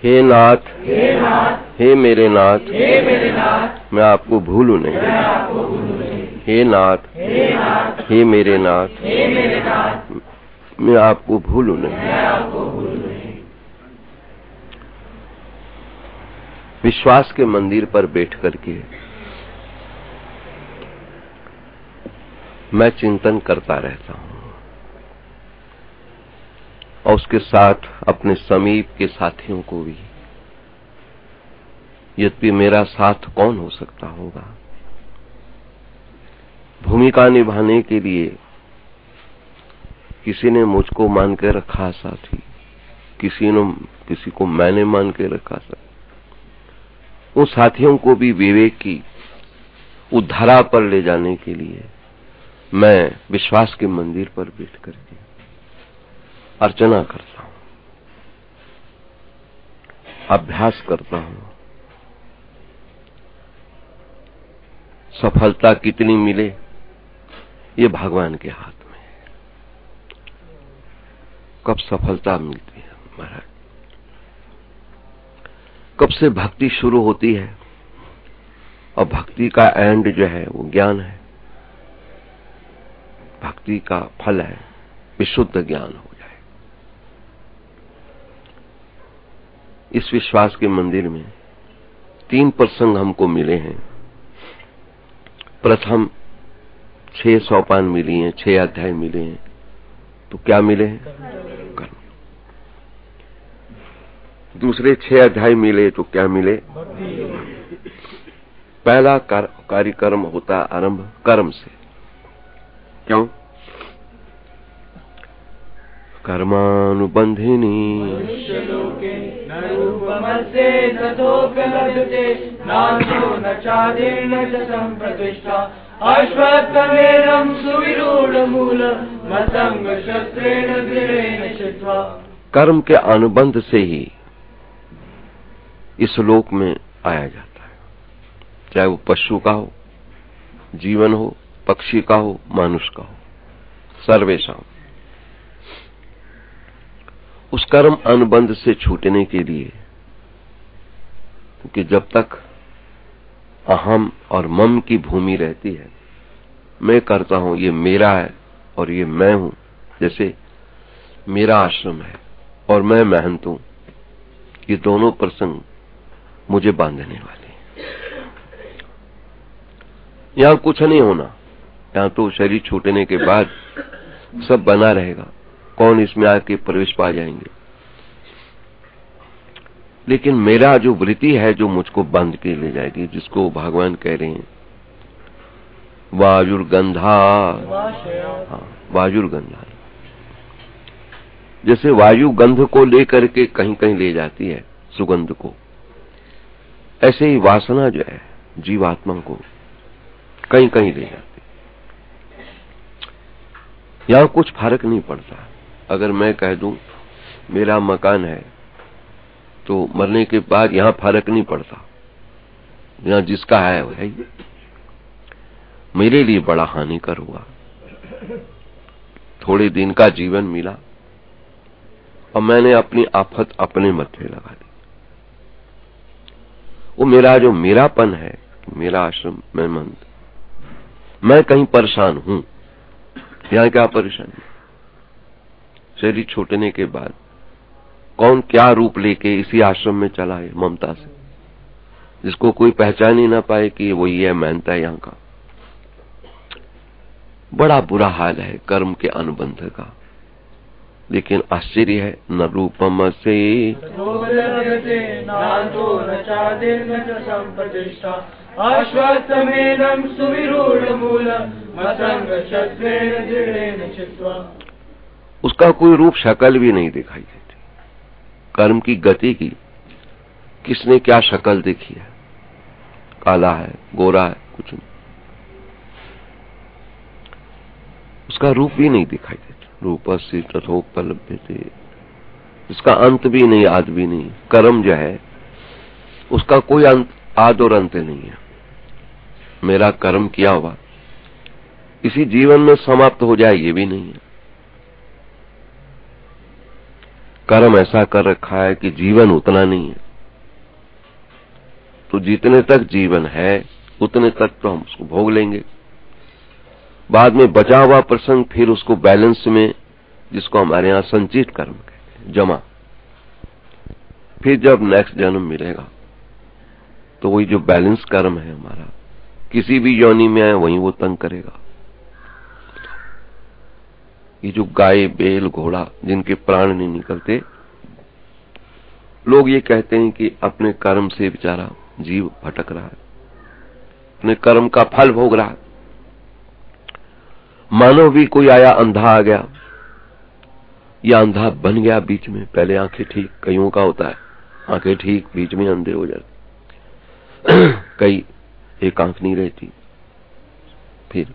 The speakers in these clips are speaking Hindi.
हे नाथ, हे मेरे नाथ, मैं आपको भूलूं नहीं। हे नाथ, हे मेरे नाथ, मैं आपको भूलूं नहीं। विश्वास के मंदिर पर बैठ करके मैं चिंतन करता रहता हूं और उसके साथ अपने समीप के साथियों को भी। यद्यपि मेरा साथ कौन हो सकता होगा? भूमिका निभाने के लिए किसी ने मुझको मान के रखा साथी, किसी को मैंने मान के रखा साथी। उन साथियों को भी विवेक की उद्धरा पर ले जाने के लिए मैं विश्वास के मंदिर पर बैठ करके अर्चना करता हूं, अभ्यास करता हूं। सफलता कितनी मिले ये भगवान के हाथ में है। कब सफलता मिलती है महाराज? कब से भक्ति शुरू होती है और भक्ति का एंड जो है वो ज्ञान है। भक्ति का फल है विशुद्ध ज्ञान हो जाए। इस विश्वास के मंदिर में 3 प्रसंग हमको मिले हैं। प्रथम 6 सोपान मिली हैं, 6 अध्याय मिले हैं। तो क्या मिले हैं? कर्म। दूसरे 6 अध्याय मिले तो क्या मिले? पहला कार्यक्रम होता आरंभ कर्म से। क्यों? कर्मानुबंधिनी कर्म के अनुबंध से ही इस लोक में आया जाता है। चाहे वो पशु का हो, जीवन हो, पक्षी का हो, मानुष का हो, सर्वेशाम। उस कर्म अनुबंध से छूटने के लिए, क्योंकि जब तक अहम और मम की भूमि रहती है, मैं करता हूं, ये मेरा है और ये मैं हूं। जैसे मेरा आश्रम है और मैं महंत हूं, ये दोनों प्रसंग मुझे बांधने वाले हैं। यहां कुछ नहीं होना, यहां तो शरीर छूटने के बाद सब बना रहेगा। कौन इसमें आके प्रवेश पा जाएंगे। लेकिन मेरा जो वृत्ति है जो मुझको बंध के ले जाएगी, जिसको भगवान कह रहे हैं वायुर्गंधा। वायुर्गंधा, जैसे वायु गंध को लेकर के कहीं कहीं ले जाती है सुगंध को, ऐसे ही वासना जो है जीवात्मा को कहीं कहीं ले जाती है। यहां कुछ फर्क नहीं पड़ता। अगर मैं कह दूं मेरा मकान है तो मरने के बाद यहां फर्क नहीं पड़ता। यहां जिसका है वो है। मेरे लिए बड़ा हानिकर हुआ। थोड़े दिन का जीवन मिला और मैंने अपनी आफत अपने मत्थे लगा दी। वो मेरा जो मेरापन है, मेरा आश्रम, मैं मंद, मैं कहीं परेशान हूं। यहां क्या परेशानी? शरीर छूटने के बाद कौन क्या रूप लेके इसी आश्रम में चला है ममता से, जिसको कोई पहचान ही ना पाए कि वही है, मेहनत है यहां का। बड़ा बुरा हाल है कर्म के अनुबंध का। लेकिन आश्चर्य है, न रूपम से उसका कोई रूप शक्ल भी नहीं दिखाई देती। कर्म की गति की किसने क्या शक्ल देखी है? काला है, गोरा है, कुछ नहीं। उसका रूप भी नहीं दिखाई देता। रूपस्य तथोपलभ्यते, इसका अंत भी नहीं, आदि भी नहीं। कर्म जो है उसका कोई अंत, आदि और अंत नहीं है। मेरा कर्म किया हुआ इसी जीवन में समाप्त हो जाए, ये भी नहीं है। कर्म ऐसा कर रखा है कि जीवन उतना नहीं है, तो जितने तक जीवन है उतने तक तो हम उसको भोग लेंगे। बाद में बचा हुआ प्रसंग फिर उसको बैलेंस में, जिसको हमारे यहाँ संचित कर्म कहते हैं, जमा, फिर जब नेक्स्ट जन्म मिलेगा तो वही जो बैलेंस कर्म है हमारा, किसी भी योनि में आए वहीं वो तंग करेगा। ये जो गाय बैल घोड़ा जिनके प्राण नहीं निकलते, लोग ये कहते हैं कि अपने कर्म से बेचारा जीव भटक रहा है, अपने कर्म का फल भोग रहा है। मानो भी कोई आया अंधा आ गया या अंधा बन गया बीच में, पहले आंखें ठीक, कईयों का होता है आंखें ठीक बीच में अंधे हो जाते, कई एक आंख नहीं रहती। फिर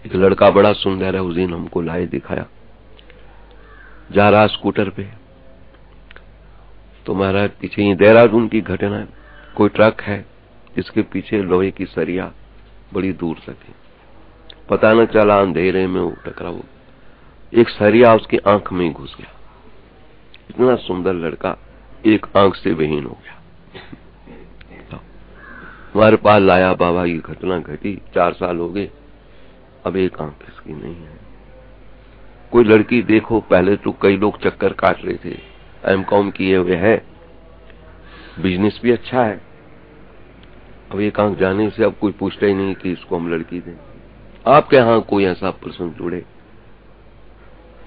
एक लड़का बड़ा सुंदर है, उस दिन हमको लाए दिखाया, जा रहा स्कूटर पे, तो महाराज पीछे ही देहरादून की घटना है, कोई ट्रक है जिसके पीछे लोहे की सरिया बड़ी दूर तक है, पता न चला अंधेरे में वो टकरा, एक सरिया उसकी आंख में घुस गया। इतना सुंदर लड़का एक आंख से विहीन हो गया। हमारे पास लाया, बाबा ये घटना घटी, 4 साल हो गए, अब एक आंख इसकी नहीं है। कोई लड़की देखो, पहले तो कई लोग चक्कर काट रहे थे, एमकॉम किए हुए है, बिजनेस भी अच्छा है, अब एक आंख जाने से अब कोई पूछता ही नहीं कि इसको हम लड़की दें। आपके यहां कोई ऐसा प्रसंग जुड़े,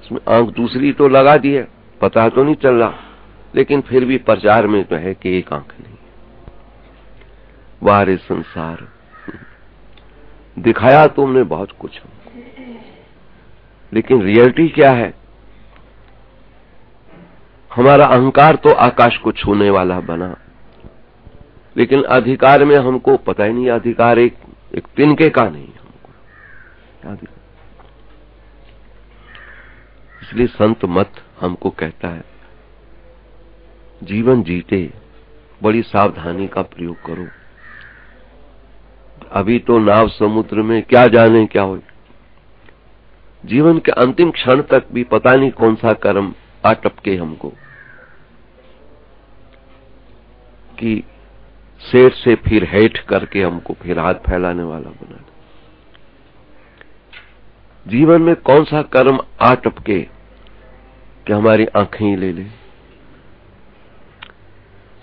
इसमें आंख दूसरी तो लगा दी है, पता तो नहीं चल रहा, लेकिन फिर भी प्रचार में तो है कि एक आंख नहीं। वारे संसार, दिखाया तुमने बहुत कुछ हमको, लेकिन रियलिटी क्या है? हमारा अहंकार तो आकाश को छूने वाला बना, लेकिन अधिकार में हमको पता ही नहीं, अधिकार एक तिनके का नहीं हमको। इसलिए संत मत हमको कहता है, जीवन जीते बड़ी सावधानी का प्रयोग करो। अभी तो नाव समुद्र में, क्या जाने क्या हो, जीवन के अंतिम क्षण तक भी पता नहीं कौन सा कर्म आ टपके हमको, कि सेठ से फिर हेठ करके हमको फिर हाथ फैलाने वाला बना दे। जीवन में कौन सा कर्म आ टपके कि हमारी आंखें ही ले ले।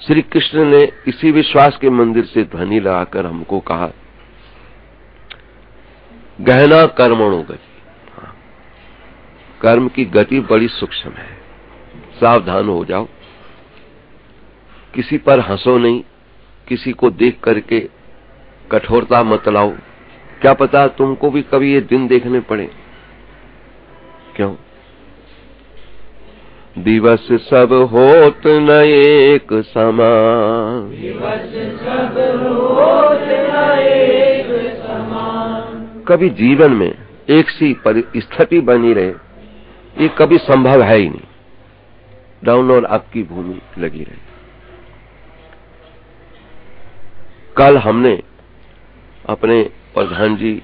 श्री कृष्ण ने इसी विश्वास के मंदिर से ध्वनि लगाकर हमको कहा, गहना कर्मणो गति, कर्म की गति बड़ी सूक्ष्म है, सावधान हो जाओ, किसी पर हंसो नहीं, किसी को देख करके कठोरता मत लाओ, क्या पता तुमको भी कभी ये दिन देखने पड़े। क्यों? दिवस सब होत न एक समान, दिवस सब होत न एक समान। कभी जीवन में एक सी परिस्थिति बनी रहे, ये कभी संभव है ही नहीं। डाउन और अप की भूमि लगी रही। कल हमने अपने प्रधान जी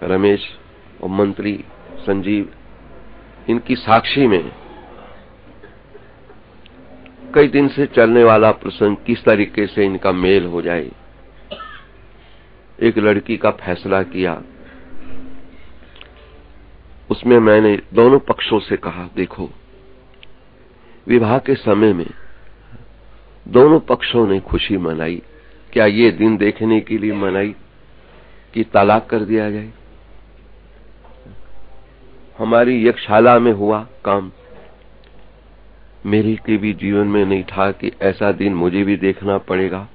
रमेश और मंत्री संजीव, इनकी साक्षी में कई दिन से चलने वाला प्रसंग किस तरीके से इनका मेल हो जाए, एक लड़की का फैसला किया। उसमें मैंने दोनों पक्षों से कहा, देखो विवाह के समय में दोनों पक्षों ने खुशी मनाई। क्या ये दिन देखने के लिए मनाई कि तलाक कर दिया जाए? हमारी यज्ञशाला में हुआ काम, मेरे के भी जीवन में नहीं था कि ऐसा दिन मुझे भी देखना पड़ेगा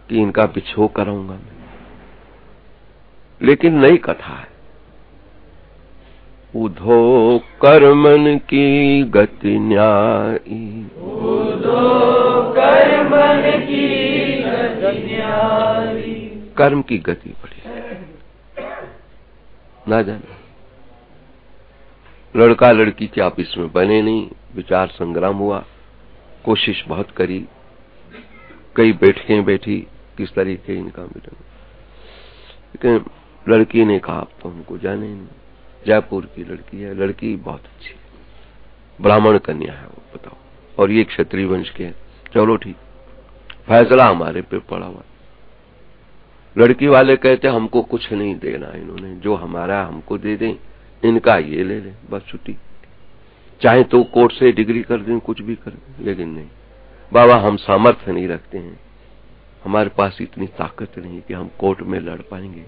कि इनका बिछोह कराऊंगा मैं। लेकिन नई कथा है, उधो कर्मन की गति न्यायी, उधो कर्मन की गति न्यायी। कर्म की गति बड़ी ना जाने, लड़का लड़की के आपस में बने नहीं, विचार संग्राम हुआ, कोशिश बहुत करी, कई बैठकें बैठी किस तरीके इनका मिलन, लेकिन लड़की ने कहा अब तो हमको जाने ही नहीं। जयपुर की लड़की है, लड़की बहुत अच्छी है, ब्राह्मण कन्या है वो, बताओ, और ये क्षत्रिय वंश के है। चलो ठीक, फैसला हमारे पे पड़ा हुआ। लड़की वाले कहते हमको कुछ नहीं देना, इन्होंने जो हमारा हमको दे दें, इनका ये ले लें, बस छुट्टी। चाहे तो कोर्ट से डिग्री कर दें, कुछ भी कर दें, लेकिन नहीं बाबा, हम सामर्थ्य नहीं रखते हैं, हमारे पास इतनी ताकत नहीं कि हम कोर्ट में लड़ पाएंगे।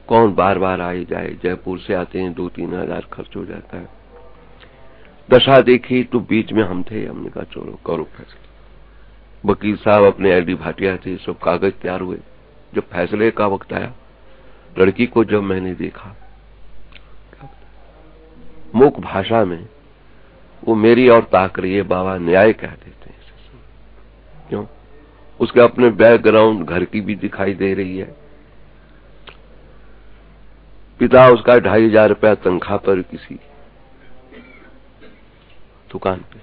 कौन बार बार आए जाए, जयपुर से आते हैं 2-3 हजार खर्च हो जाता है। दशा देखी तो बीच में हम थे, हमने कहा चलो करो फैसला। वकील साहब अपने एलडी भाटिया थे, सब कागज तैयार हुए। जब फैसले का वक्त आया, लड़की को जब मैंने देखा, मुख भाषा में वो मेरी और ताक रही है, बाबा न्याय कह देते हैं। क्यों? उसके अपने बैकग्राउंड घर की भी दिखाई दे रही है। पिता उसका 2500 रुपया तनख्वाह पर किसी दुकान पे,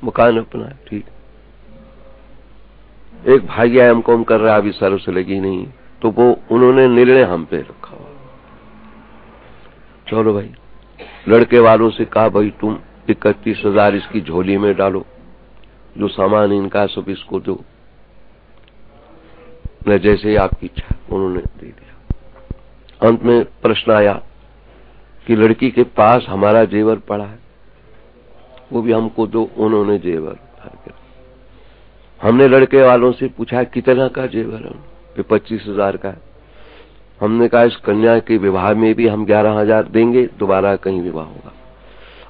मकान अपना है, ठीक। एक भाई एमकॉम कर रहा, अभी सर्विस लगी नहीं, तो वो उन्होंने निर्णय हम पे रखा हुआ। चलो भाई, लड़के वालों से कहा भाई तुम 31,000 इसकी झोली में डालो, जो सामान इनका सब इसको दो, न जैसे आपकी इच्छा। उन्होंने दे दिया। अंत में प्रश्न आया कि लड़की के पास हमारा जेवर पड़ा है, वो भी हमको दो। उन्होंने जेवर भर के, हमने लड़के वालों से पूछा कितना का जेवर है, 25,000 का है। हमने कहा इस कन्या के विवाह में भी हम 11,000 देंगे, दोबारा कहीं विवाह होगा,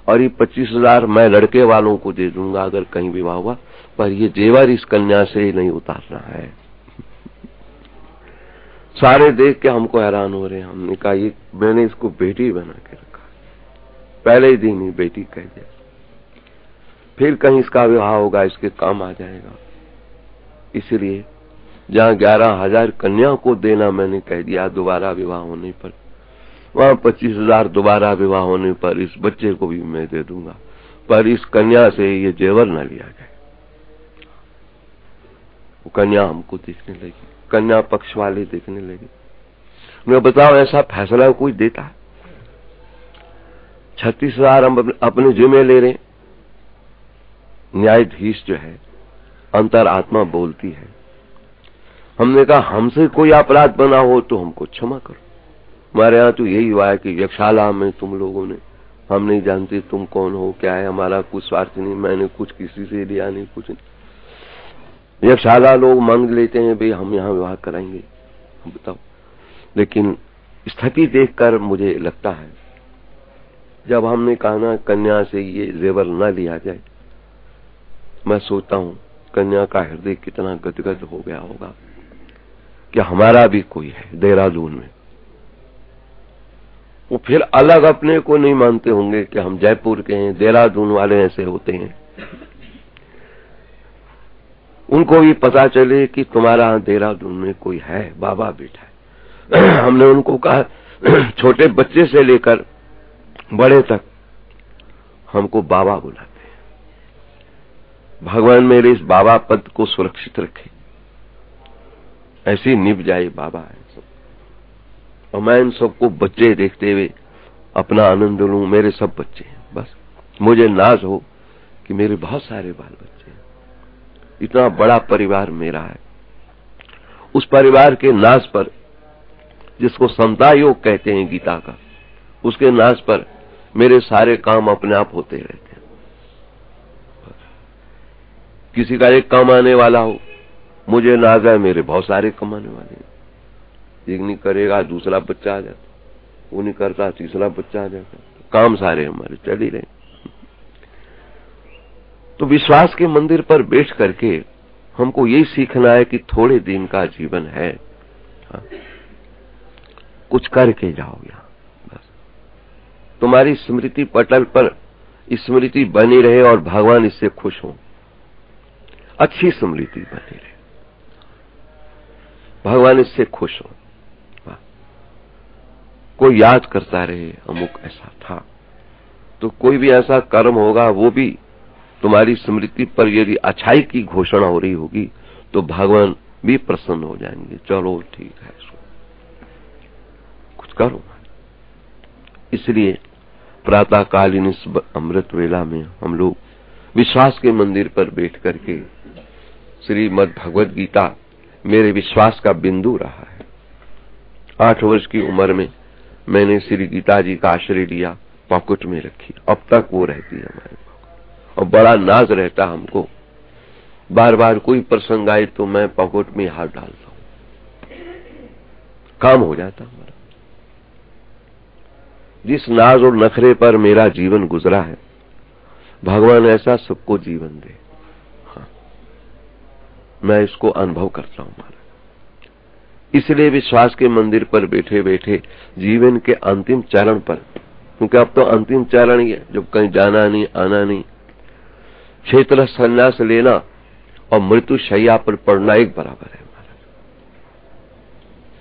और ये 25,000 मैं लड़के वालों को दे दूंगा अगर कहीं विवाह हुआ, पर ये जेवर इस कन्या से नहीं उतारना है। सारे देख के हमको हैरान हो रहे हैं। हमने कहा ये मैंने इसको बेटी बना के रखा, पहले ही दिन ही बेटी कह दिया, फिर कहीं इसका विवाह होगा, इसके काम आ जाएगा। इसलिए जहां 11,000 कन्या को देना मैंने कह दिया दोबारा विवाह होने पर, वहां 25,000 दोबारा विवाह होने पर इस बच्चे को भी मैं दे दूंगा, पर इस कन्या से ये जेवर न लिया जाए। वो कन्या हमको देखने लगी, कन्या पक्ष वाले देखने लगे। मैं बताओ ऐसा फैसला कोई देता है? 36,000 हम अपने जिम्मे ले रहे। न्यायाधीश जो है, अंतर आत्मा बोलती है। हमने कहा हमसे कोई अपराध बना हो तो हमको क्षमा करो। हमारे यहाँ तो यही हुआ है कि यक्षशाला में तुम लोगों ने, हम नहीं जानते तुम कौन हो क्या है, हमारा कुछ स्वार्थ नहीं, मैंने कुछ किसी से लिया नहीं, कुछ नहीं। यक्षशाला लोग मांग लेते हैं भाई हम यहाँ विवाह कराएंगे, हम बताओ। लेकिन स्थिति देखकर मुझे लगता है, जब हमने कहा ना कन्या से ये जेवर न लिया जाए, मैं सोचता हूँ कन्या का हृदय कितना गदगद हो गया होगा कि हमारा भी कोई है देहरादून में। वो फिर अलग अपने को नहीं मानते होंगे कि हम जयपुर के हैं, देहरादून वाले ऐसे होते हैं। उनको भी पता चले कि तुम्हारा देहरादून में कोई है, बाबा बेटा है। हमने उनको कहा छोटे बच्चे से लेकर बड़े तक हमको बाबा बुलाते हैं। भगवान मेरे इस बाबा पद को सुरक्षित रखे, ऐसी निभ जाए बाबा है सब। और मैं इन सबको बच्चे देखते हुए अपना आनंद लूं, मेरे सब बच्चे हैं। बस मुझे नाज हो कि मेरे बहुत सारे बाल बच्चे हैं, इतना बड़ा परिवार मेरा है। उस परिवार के नाज पर, जिसको समता योग कहते हैं गीता का, उसके नाज पर मेरे सारे काम अपने आप होते रहते हैं। किसी का एक कमाने वाला हो, मुझे नाज है मेरे बहुत सारे कमाने वाले हैं। एक नहीं करेगा दूसरा बच्चा आ जाता, वो नहीं करता तीसरा बच्चा आ जाता, काम सारे हमारे चल ही रहे। तो विश्वास के मंदिर पर बैठ करके हमको यही सीखना है कि थोड़े दिन का जीवन है, हाँ, कुछ करके जाओ यहाँ। बस तुम्हारी स्मृति पटल पर स्मृति बनी रहे और भगवान इससे खुश हो, अच्छी स्मृति बनी रहे, भगवान इससे खुश हो। कोई याद करता रहे अमुक ऐसा था, तो कोई भी ऐसा कर्म होगा, वो भी तुम्हारी स्मृति पर यदि अच्छाई की घोषणा हो रही होगी तो भगवान भी प्रसन्न हो जाएंगे। चलो ठीक है। करो। इसलिए प्रातःकालीन इस अमृत वेला में हम लोग विश्वास के मंदिर पर बैठ करके श्रीमद् भगवद गीता मेरे विश्वास का बिंदु रहा है। 8 वर्ष की उम्र में मैंने श्री गीता जी का आश्रय लिया, पॉकेट में रखी, अब तक वो रहती है हमारे पास। और बड़ा नाज रहता हमको, बार बार कोई प्रसंग आए तो मैं पॉकेट में हाथ डालता हूं, काम हो जाता हमारा। जिस नाज और नखरे पर मेरा जीवन गुजरा है, भगवान ऐसा सबको जीवन दे। हाँ, मैं इसको अनुभव करता हूं महाराज। इसलिए विश्वास के मंदिर पर बैठे बैठे जीवन के अंतिम चरण पर, क्योंकि अब तो अंतिम चरण ही है, जब कहीं जाना नहीं, आना नहीं, क्षेत्र संन्यास लेना और मृत्यु शैया पर पड़ना एक बराबर है महाराज।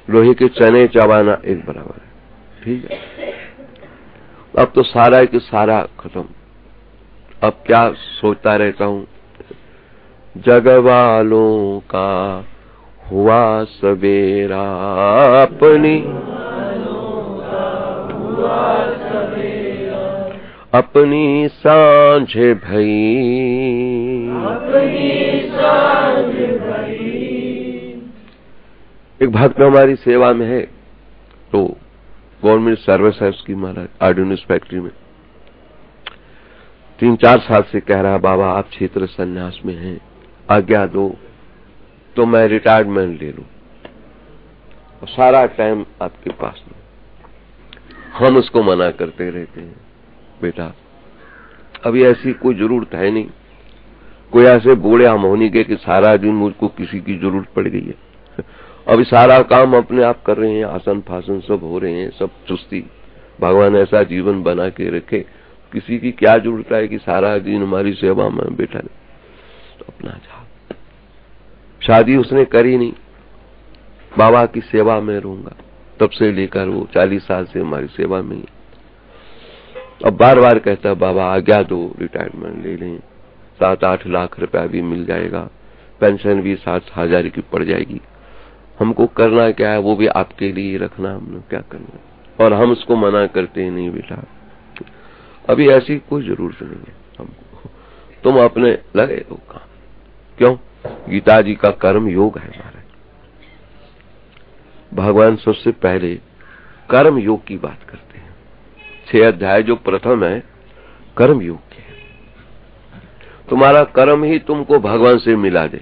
लोहे के चने चबाना एक बराबर है। ठीक है, अब तो सारा के सारा खत्म। अब क्या सोचता रहता हूं, जग वालों का हुआ सवेरा, अपनी सांझ भई, एक भक्त हमारी सेवा में है, तो गवर्नमेंट सर्विस है उसकी महाराज, आर्डिनेंस फैक्ट्री में 3-4 साल से कह रहा, बाबा आप क्षेत्र संन्यास में हैं, आज्ञा दो तो मैं रिटायरमेंट ले लूं और सारा टाइम आपके पास लूं। हम उसको मना करते रहते हैं, बेटा अभी ऐसी कोई जरूरत है नहीं, कोई ऐसे बूढ़े हम होने के कि सारा दिन मुझको किसी की जरूरत पड़ गई है। अभी सारा काम अपने आप कर रहे हैं, आसन फासन सब हो रहे हैं, सब चुस्ती, भगवान ऐसा जीवन बना के रखे, किसी की क्या जरूरत है कि सारा दिन हमारी सेवा में बैठा रहे। तो अपना जा, शादी उसने करी नहीं, बाबा की सेवा में रहूंगा, तब से लेकर वो 40 साल से हमारी सेवा में ही। अब बार बार कहता बाबा आज्ञा दो, रिटायरमेंट ले लें, 7-8 लाख रुपया भी मिल जाएगा, पेंशन भी 7,000 की पड़ जाएगी, हमको करना क्या है, वो भी आपके लिए रखना, हमने क्या करना। और हम उसको मना करते हैं, नहीं बेटा अभी ऐसी कोई जरूरत नहीं है हमको, तुम अपने लगे हो काम। क्यों? गीता जी का कर्म योग है हमारा। भगवान सबसे पहले कर्म योग की बात करते हैं। 6 अध्याय जो प्रथम है कर्म योग के है। तुम्हारा कर्म ही तुमको भगवान से मिला दे।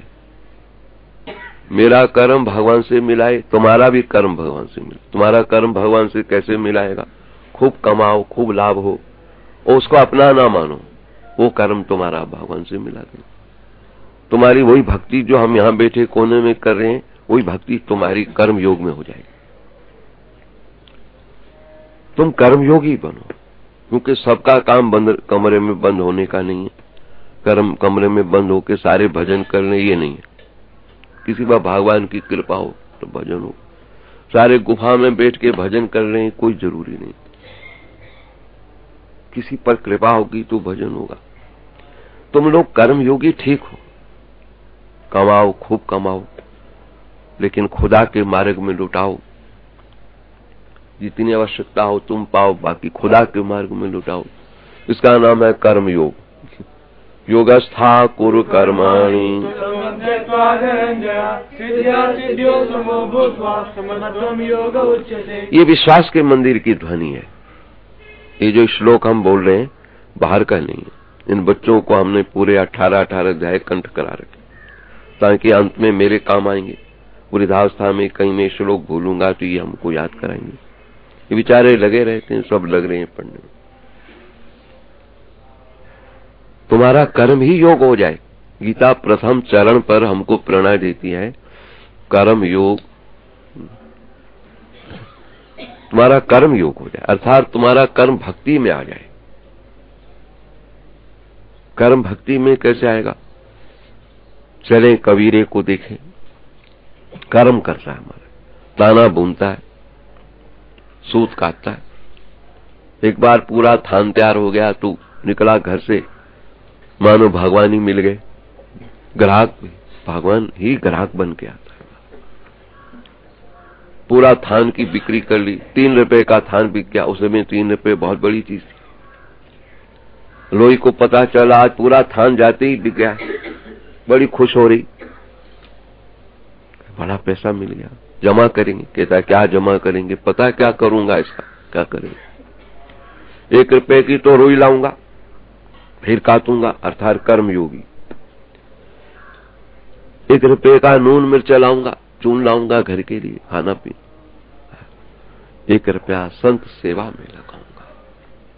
मेरा कर्म भगवान से मिलाए, तुम्हारा भी कर्म भगवान से मिले। तुम्हारा कर्म भगवान से कैसे मिलाएगा? खूब कमाओ, खूब लाभ हो और उसको अपना ना मानो, वो कर्म तुम्हारा भगवान से मिला दे। तुम्हारी वही भक्ति जो हम यहाँ बैठे कोने में कर रहे हैं, वही भक्ति तुम्हारी कर्म योग में हो जाएगी। तुम कर्मयोगी बनो, क्योंकि सबका काम बंद कमरे में बंद होने का नहीं है। कर्म कमरे में बंद होके सारे भजन करने ये नहीं है। किसी पर भगवान की कृपा हो तो भजन हो, सारे गुफा में बैठ के भजन कर रहे हैं, कोई जरूरी नहीं। किसी पर कृपा होगी तो भजन होगा। तुम लोग कर्मयोगी ठीक हो, कमाओ, खूब कमाओ, लेकिन खुदा के मार्ग में लुटाओ। जितनी आवश्यकता हो तुम पाओ, बाकी खुदा के मार्ग में लुटाओ। इसका नाम है कर्म योग। योगस्था कुरु कर्माणि, ये विश्वास के मंदिर की ध्वनि है। ये जो श्लोक हम बोल रहे हैं बाहर का नहीं है। इन बच्चों को हमने पूरे 18 अध्याय कंठ करा रखे, ताकि अंत में मेरे काम आएंगे। वृद्धावस्था में कहीं मैं श्लोक भूलूंगा तो ये हमको याद कराएंगे। ये बेचारे लगे रहते हैं, सब लग रहे हैं पढ़ने में। तुम्हारा कर्म ही योग हो जाए। गीता प्रथम चरण पर हमको प्रेरणा देती है, कर्म योग। तुम्हारा कर्म योग हो जाए, अर्थात तुम्हारा कर्म भक्ति में आ जाए। कर्म भक्ति में कैसे आएगा? चले कबीरे को देखें, कर्म करता है हमारा, दाना बुनता है, सूत काटता है। एक बार पूरा थान तैयार हो गया तो निकला घर से, मानो भगवान ही मिल गए। ग्राहक भगवान ही ग्राहक बन के आता है। पूरा थान की बिक्री कर ली, 3 रुपए का थान बिक गया, उसमें 3 रुपए बहुत बड़ी चीज थी। लोई को पता चला आज पूरा थान जाते ही बिक गया, बड़ी खुश हो रही, बड़ा पैसा मिल गया, जमा करेंगे। कहता है क्या जमा करेंगे? पता है क्या करूंगा इसका, क्या करेंगे? 1 रुपए की तो रुई लाऊंगा, फिर काटूंगा, अर्थात कर्म योगी। 1 रुपए का नून मिर्च लाऊंगा, चून लाऊंगा घर के लिए खाना पीना। 1 रुपया संत सेवा में लगाऊंगा,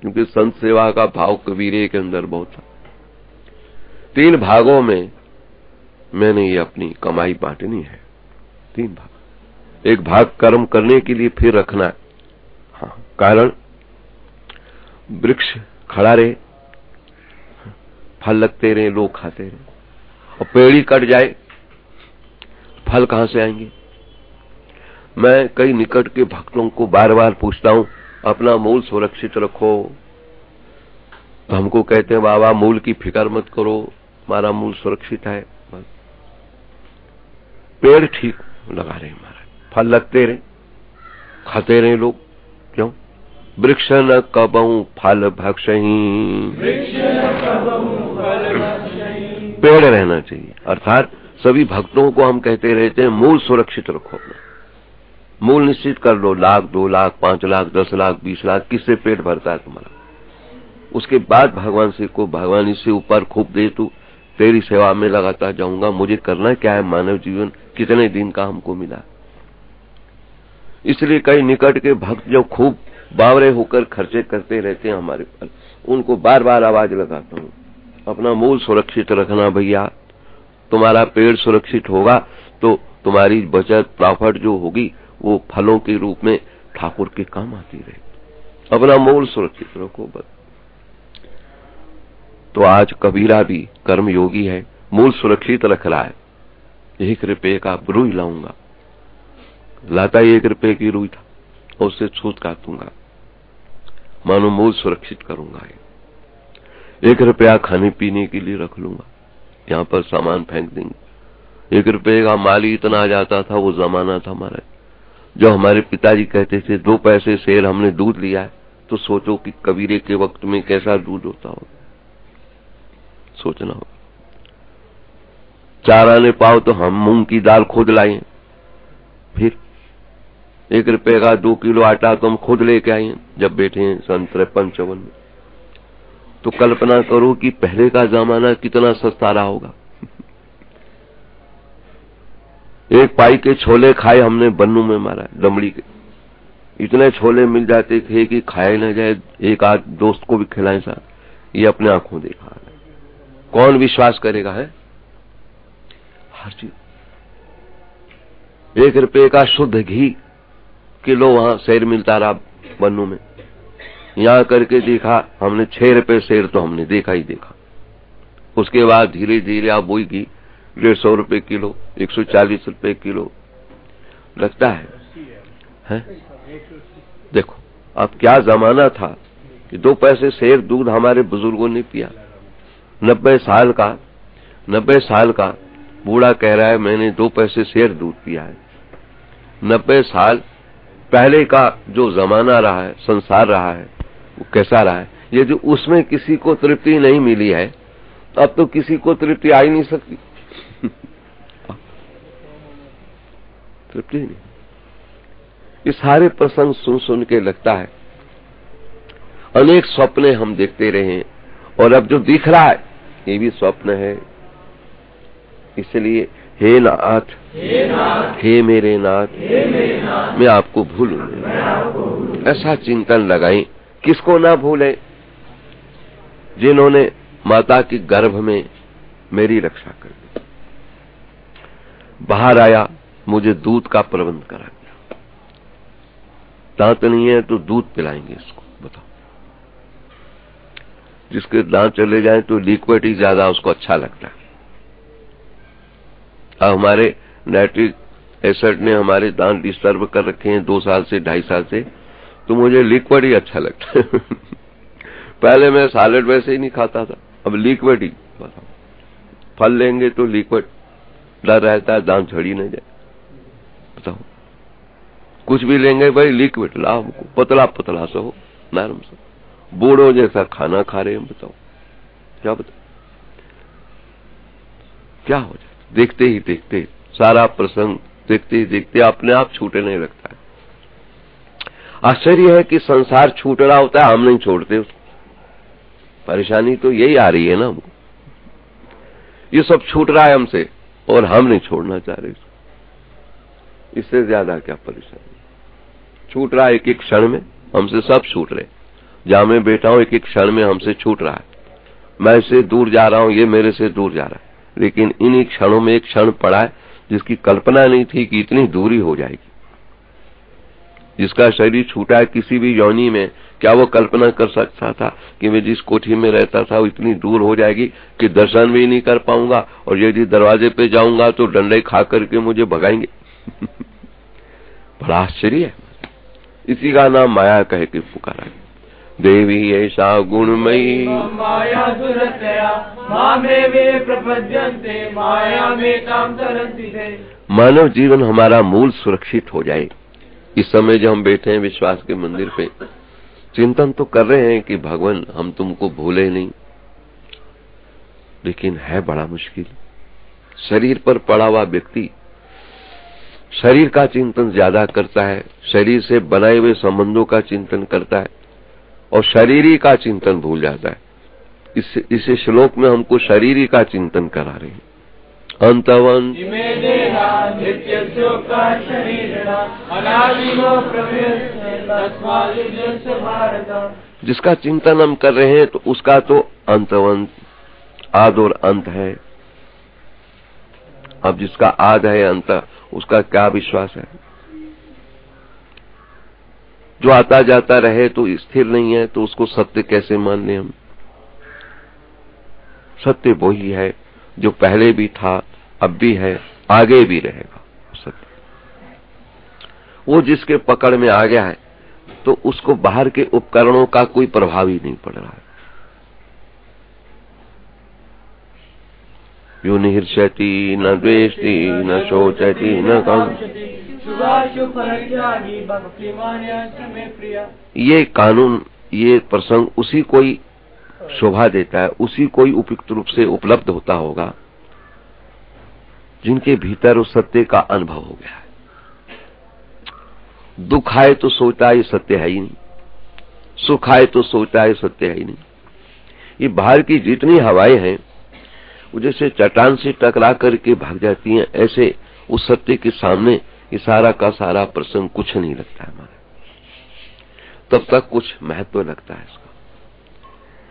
क्योंकि संत सेवा का भाव कबीरे के अंदर बहुत था। 3 भागों में मैंने ये अपनी कमाई बांटनी है, 3 भाग। 1 भाग कर्म करने के लिए फिर रखना है। हाँ, कारण वृक्ष खड़ा रहे, फल लगते रहे, लोग खाते रहे, और पेड़ ही कट जाए, फल कहां से आएंगे? मैं कई निकट के भक्तों को बार बार पूछता हूं, अपना मूल सुरक्षित रखो। तो हमको कहते हैं बाबा मूल की फिक्र मत करो, हमारा मूल सुरक्षित है। पेड़ ठीक लगा रहे महाराज, फल लगते रहे, खाते रहे लोग। क्यों? वृक्ष न कबहू फल भक्षहीं, पेड़ रहना चाहिए। अर्थात सभी भक्तों को हम कहते रहते हैं मूल सुरक्षित रखो, अपना मूल निश्चित कर लो। 1 लाख, 2 लाख, 5 लाख, 10 लाख, 20 लाख, किससे पेट भरता है तुम्हारा? उसके बाद भगवान से को, भगवान इससे ऊपर खूब दे, तू तेरी सेवा में लगाता जाऊंगा। मुझे करना क्या है? मानव जीवन कितने दिन का हमको मिला। इसलिए कई निकट के भक्त जो खूब बावरे होकर खर्चे करते रहते हैं हमारे पर, उनको बार बार आवाज लगाता हूं, अपना मूल सुरक्षित रखना भैया। तुम्हारा पेड़ सुरक्षित होगा तो तुम्हारी बचत, प्रॉफिट जो होगी वो फलों के रूप में ठाकुर के काम आती रहे। अपना मूल सुरक्षित रखो बस। तो आज कबीरा भी कर्म योगी है, मूल सुरक्षित रख रहा है। 1 रुपए का रुई लाऊंगा, लाता ही 1 रुपए की रुई था, और उससे छूत काटूंगा, मानो मूल सुरक्षित करूंगा। 1 रुपया खाने पीने के लिए रख लूंगा, यहाँ पर सामान फेंक देंगे। 1 रुपए का माल ही इतना आ जाता था, वो जमाना था हमारा। जो हमारे पिताजी कहते थे 2 पैसे शेर हमने दूध लिया है, तो सोचो कि कबीरे के वक्त में कैसा दूध होता होगा, सोचना होगा। 4 आने पाओ तो हम मूंग की दाल खुद लाए, फिर 1 रुपए का 2 किलो आटा तो हम खुद लेके आए जब बैठे हैं सन 53-54 में। तो कल्पना करो कि पहले का जमाना कितना सस्ता रहा होगा। 1 पाई के छोले खाए हमने बन्नू में मारा, दमड़ी के। इतने छोले मिल जाते थे कि खाए न जाए, 1 आध दोस्त को भी खिलाए साथ, ये अपने आंखों देखा है। कौन विश्वास करेगा? है हर चीज। 1 रुपए का शुद्ध घी किलो वहां शेर मिलता रहा बन्नू में। यहां करके देखा हमने 6 रुपए शेर, तो हमने देखा ही देखा। उसके बाद धीरे धीरे आप वही घी 150 रुपए किलो, 140 रुपए किलो लगता है? देखो अब क्या जमाना था कि 2 पैसे शेर दूध हमारे बुजुर्गों ने पिया। 90 साल का बूढ़ा कह रहा है मैंने 2 पैसे शेर दूध पिया है। 90 साल पहले का जो जमाना रहा है, संसार रहा है, वो कैसा रहा है? ये जो उसमें किसी को तृप्ति नहीं मिली है, अब तो किसी को तृप्ति आ ही नहीं सकती। तृप्ति नहीं। ये सारे प्रसंग सुन सुन के लगता है अनेक स्वप्ने हम देखते रहे, और अब जो दिख रहा है ये भी स्वप्न है। इसलिए हे नाथ, हे मेरे नाथ, मैं आपको भूलूं नहीं, ऐसा चिंतन लगाएं। किसको ना भूले? जिन्होंने माता के गर्भ में मेरी रक्षा कर दी। बाहर आया, मुझे दूध का प्रबंध करा दिया। दांत नहीं है तो दूध पिलाएंगे इसको, बताओ। जिसके दांत चले जाएं तो लिक्विड ही ज्यादा उसको अच्छा लगता है। अब हमारे नाइट्रिक एसिड ने हमारे दांत डिस्टर्ब कर रखे हैं 2 साल से 2.5 साल से, तो मुझे लिक्विड ही अच्छा लगता है। पहले मैं सैलेड वैसे ही नहीं खाता था, अब लिक्विड ही। बताओ, फल लेंगे तो लिक्विड, डर रहता है दांत झड़ी न जाए। बताओ, कुछ भी लेंगे भाई लिक्विड लाओ हमको, पतला पतला सा हो, नरम सा, बूढ़ों जैसा खाना खा रहे हैं, बताओ क्या बताओ क्या हो जाए। देखते ही देखते सारा प्रसंग देखते ही देखते अपने आप छूटने लगता है। आश्चर्य है कि संसार छूट रहा होता है, हम नहीं छोड़ते उसको। परेशानी तो यही आ रही है ना हमको, ये सब छूट रहा है हमसे और हम नहीं छोड़ना चाह रहे इसको। इससे ज्यादा क्या परेशानी। छूट रहा है एक एक क्षण में, हमसे सब छूट रहे। जहां मैं बैठा हूं एक एक क्षण में हमसे छूट रहा है। मैं इससे दूर जा रहा हूं, ये मेरे से दूर जा रहा है, लेकिन इन्हीं क्षणों में एक क्षण पड़ा है जिसकी कल्पना नहीं थी कि इतनी दूरी हो जाएगी। जिसका शरीर छूटा है किसी भी योनि में, क्या वो कल्पना कर सकता था कि मैं जिस कोठी में रहता था वो इतनी दूर हो जाएगी कि दर्शन भी नहीं कर पाऊंगा, और यदि दरवाजे पे जाऊंगा तो डंडे खा करके मुझे भगाएंगे। बड़ा आश्चर्य है। इसी का नाम माया कह के पुकारा। देवी ऐसा गुणमयी माया दुरतया मामे वे प्रपद्यन्ते माया में काम तरन्ति ते। मानव जीवन हमारा मूल सुरक्षित हो जाए। इस समय जो हम बैठे हैं विश्वास के मंदिर पे, चिंतन तो कर रहे हैं कि भगवान हम तुमको भूले नहीं, लेकिन है बड़ा मुश्किल। शरीर पर पड़ा हुआ व्यक्ति शरीर का चिंतन ज्यादा करता है, शरीर से बनाए हुए संबंधों का चिंतन करता है और शरीरी का चिंतन भूल जाता है। इस श्लोक में हमको शरीरी का चिंतन करा रहे हैं। अंतवंत जिसका चिंतन हम कर रहे हैं तो उसका तो अंतवंत, आद और अंत है। अब जिसका आद है अंत, उसका क्या विश्वास है। जो आता जाता रहे तो स्थिर नहीं है, तो उसको सत्य कैसे मान लें हम। सत्य वही है जो पहले भी था, अब भी है, आगे भी रहेगा। सत्य वो जिसके पकड़ में आ गया है तो उसको बाहर के उपकरणों का कोई प्रभाव ही नहीं पड़ रहा है। यो निहर्षति न द्वेष्टि न शोचति न कांक्षति। ये कानून, ये प्रसंग उसी कोई शोभा देता है, उसी कोई उपयुक्त रूप से उपलब्ध होता होगा जिनके भीतर उस सत्य का अनुभव हो गया है। दुख आए तो सोचता है ये सत्य है ही नहीं, सुख आए तो सोचता है सत्य है ही नहीं। ये बाहर की जितनी हवाएं हैं वो जैसे चट्टान से टकरा करके भाग जाती हैं, ऐसे उस सत्य के सामने ये सारा का सारा प्रसंग कुछ नहीं लगता है हमारा। तब तक कुछ महत्व लगता है इसका,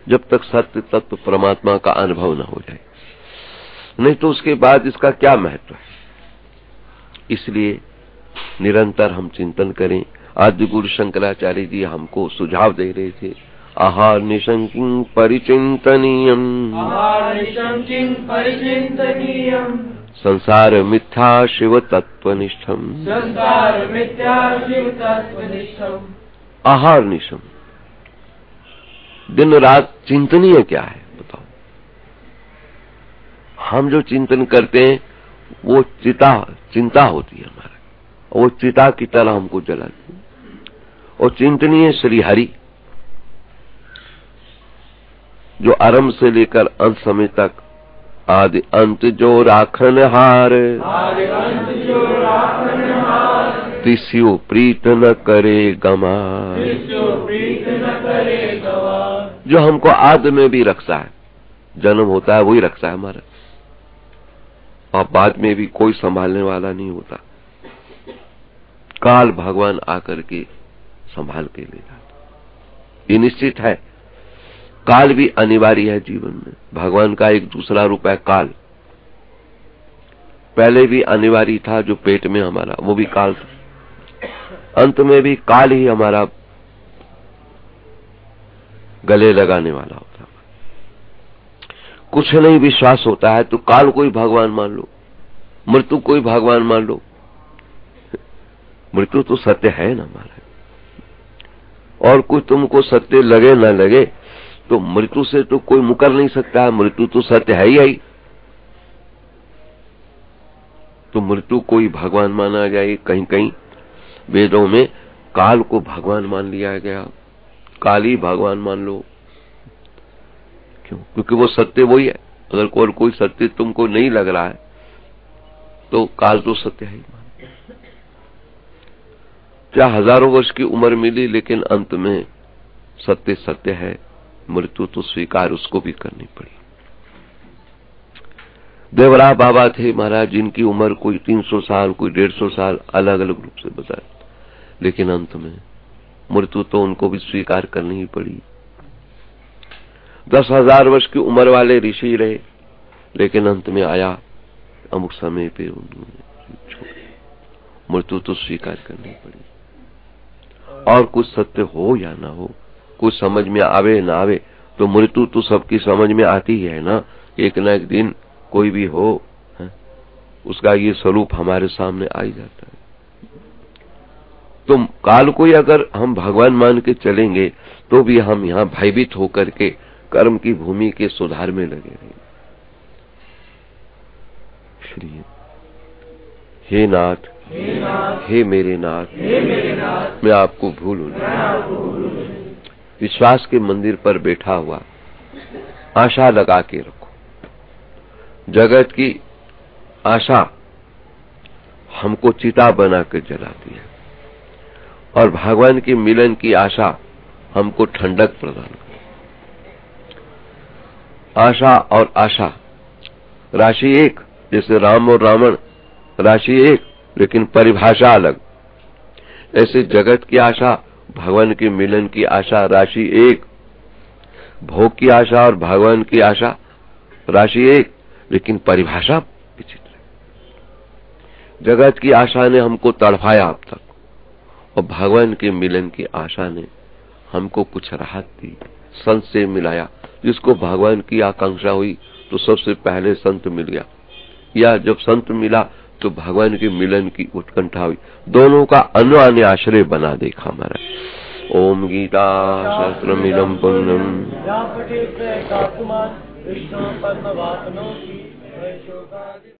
जब तक सत्य तत्व परमात्मा का अनुभव न हो जाए, नहीं तो उसके बाद इसका क्या महत्व है। इसलिए निरंतर हम चिंतन करें। आदि गुरु शंकराचार्य जी हमको सुझाव दे रहे थे, आहार निशंकिं परिचिंतनीयम, संसार मिथ्या शिव तत्वनिष्ठम, आहार निशम। दिन रात चिंतनीय क्या है बताओ। हम जो चिंतन करते हैं वो चिंता होती है हमारा, वो चिता की तरह हमको जलाती है। और चिंतनीय श्री हरि जो आरंभ से लेकर अंत समय तक आदि अंत जो राखन हार, तिस्यो प्रीत न करे गमा। जो हमको आदि में भी रखता है, जन्म होता है वही रखता है हमारा, और बाद में भी कोई संभालने वाला नहीं होता। काल भगवान आकर के संभाल के ले जाता। ये निश्चित है, काल भी अनिवार्य है जीवन में। भगवान का एक दूसरा रूप है काल। पहले भी अनिवार्य था जो पेट में हमारा, वो भी काल था। अंत में भी काल ही हमारा गले लगाने वाला होता है। कुछ नहीं विश्वास होता है तो काल को ही भगवान मान लो, मृत्यु को ही भगवान मान लो। मृत्यु तो सत्य है ना हमारा, और कुछ तुमको सत्य लगे न लगे तो मृत्यु से तो कोई मुकर नहीं सकता है। मृत्यु तो सत्य है ही। तो मृत्यु को ही भगवान माना जाए। कहीं कहीं वेदों में काल को भगवान मान लिया गया, काल ही भगवान मान लो। क्यों? क्योंकि वो सत्य वही है। अगर कोई सत्य तुमको नहीं लग रहा है तो काल तो सत्य है ही मान। क्या हजारों वर्ष की उम्र मिली, लेकिन अंत में सत्य सत्य है, मृत्यु तो स्वीकार उसको भी करनी पड़ी। देवरा बाबा थे महाराज, जिनकी उम्र कोई 300 साल, कोई 150 साल, अलग अलग रूप से बताए, लेकिन अंत में मृत्यु तो उनको भी स्वीकार करनी ही पड़ी। 10,000 वर्ष की उम्र वाले ऋषि रहे, लेकिन अंत में आया अमुक समय पे उन्होंने मृत्यु तो स्वीकार करनी पड़ी। और कुछ सत्य हो या ना हो, कुछ समझ में आवे ना आवे, तो मृत्यु तो सबकी समझ में आती है ना। एक न एक दिन कोई भी हो है? उसका ये स्वरूप हमारे सामने आ ही जाता है। तो काल को ही अगर हम भगवान मान के चलेंगे तो भी हम यहाँ भयभीत होकर के कर्म की भूमि के सुधार में लगे रहेंगे। इसलिए हे नाथ, हे मेरे नाथ, मैं आपको भूलूं नहीं। विश्वास के मंदिर पर बैठा हुआ आशा लगा के रखो। जगत की आशा हमको चिता बना कर जलाती है, और भगवान के मिलन की आशा हमको ठंडक प्रदान करती है। आशा और आशा राशि एक, जैसे राम और रावण राशि एक, लेकिन परिभाषा अलग। ऐसे जगत की आशा, भगवान के मिलन की आशा राशि एक, भोग की आशा और भगवान की आशा राशि एक, लेकिन परिभाषा विचित्र है। जगत की आशा ने हमको तड़पाया अब तक, और भगवान के मिलन की आशा ने हमको कुछ राहत दी, संत से मिलाया। जिसको भगवान की आकांक्षा हुई तो सबसे पहले संत मिल गया, या जब संत मिला तो भगवान के मिलन की उत्कंठा हुई। दोनों का अन्य आश्रय बना देखा हमारा। ओम गीता शास्त्रमिदं पुण्यम